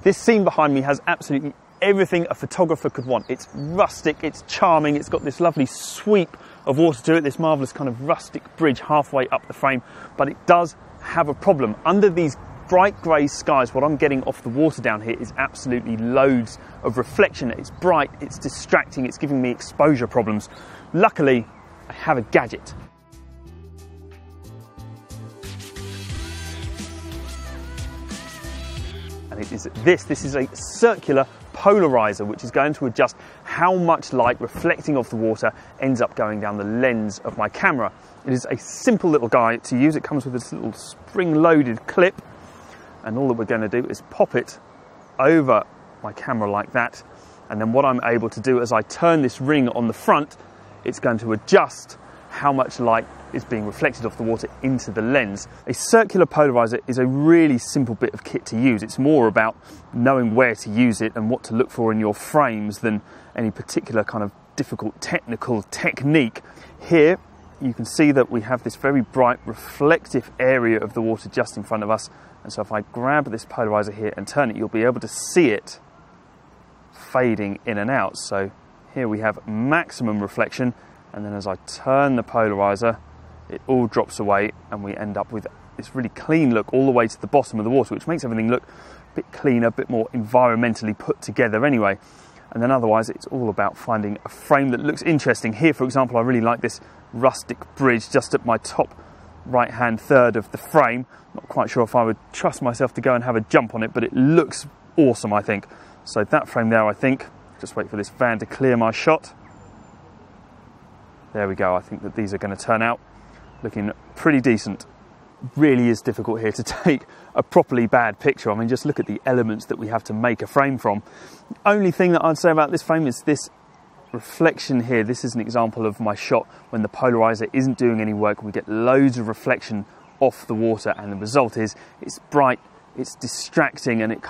This scene behind me has absolutely everything a photographer could want. It's rustic, it's charming, it's got this lovely sweep of water to it, this marvellous kind of rustic bridge halfway up the frame, but it does have a problem. Under these bright grey skies, what I'm getting off the water down here is absolutely loads of reflection. It's bright, it's distracting, it's giving me exposure problems. Luckily, I have a gadget. And it is this is a circular polarizer, which is going to adjust how much light reflecting off the water ends up going down the lens of my camera. It is a simple little guy to use. It comes with this little spring-loaded clip, and all that we're going to do is pop it over my camera like that, and then what I'm able to do as I turn this ring on the front, it's going to adjust how much light is being reflected off the water into the lens. A circular polarizer is a really simple bit of kit to use. It's more about knowing where to use it and what to look for in your frames than any particular kind of difficult technical technique. Here you can see that we have this very bright reflective area of the water just in front of us, and so if I grab this polarizer here and turn it, you'll be able to see it fading in and out. So here we have maximum reflection, and then as I turn the polarizer, it all drops away and we end up with this really clean look all the way to the bottom of the water, which makes everything look a bit cleaner, a bit more environmentally put together anyway. And then otherwise it's all about finding a frame that looks interesting. Here, for example, I really like this rustic bridge just at my top right hand third of the frame. Not quite sure if I would trust myself to go and have a jump on it, but it looks awesome, I think. So that frame there, I think, just wait for this van to clear my shot. There we go. I think that these are going to turn out looking pretty decent. Really is difficult here to take a properly bad picture. I mean, just look at the elements that we have to make a frame from. The only thing that I'd say about this frame is this reflection here. This is an example of my shot when the polarizer isn't doing any work. We get loads of reflection off the water, and the result is it's bright, it's distracting, and it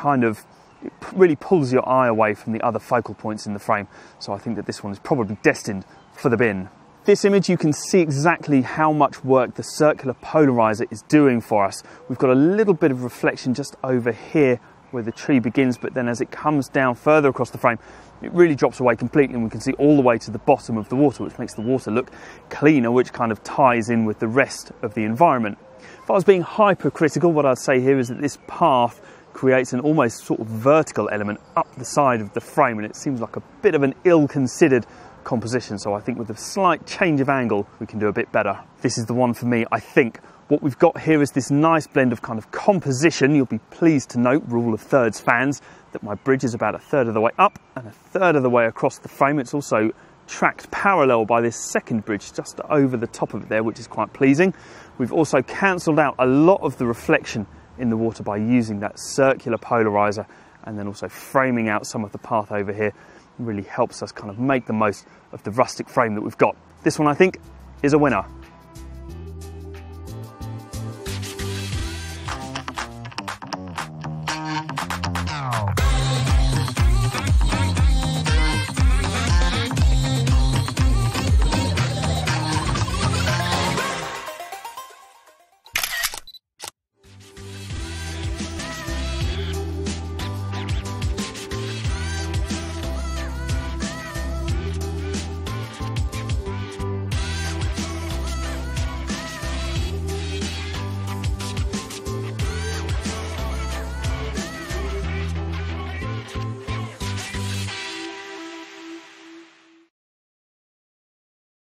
really pulls your eye away from the other focal points in the frame. So I think that this one is probably destined for the bin. This image, you can see exactly how much work the circular polarizer is doing for us. We've got a little bit of reflection just over here where the tree begins, but then as it comes down further across the frame, it really drops away completely, and we can see all the way to the bottom of the water, which makes the water look cleaner, which kind of ties in with the rest of the environment. If I was being hypercritical, what I'd say here is that this path creates an almost sort of vertical element up the side of the frame, and it seems like a bit of an ill-considered composition. So I think with a slight change of angle, we can do a bit better. This is the one for me, I think. What we've got here is this nice blend of kind of composition. You'll be pleased to note, rule of thirds fans, that my bridge is about a third of the way up and a third of the way across the frame. It's also tracked parallel by this second bridge just over the top of it there, which is quite pleasing. We've also cancelled out a lot of the reflection in the water by using that circular polarizer, and then also framing out some of the path over here really helps us kind of make the most of the rustic frame that we've got. This one, I think, is a winner.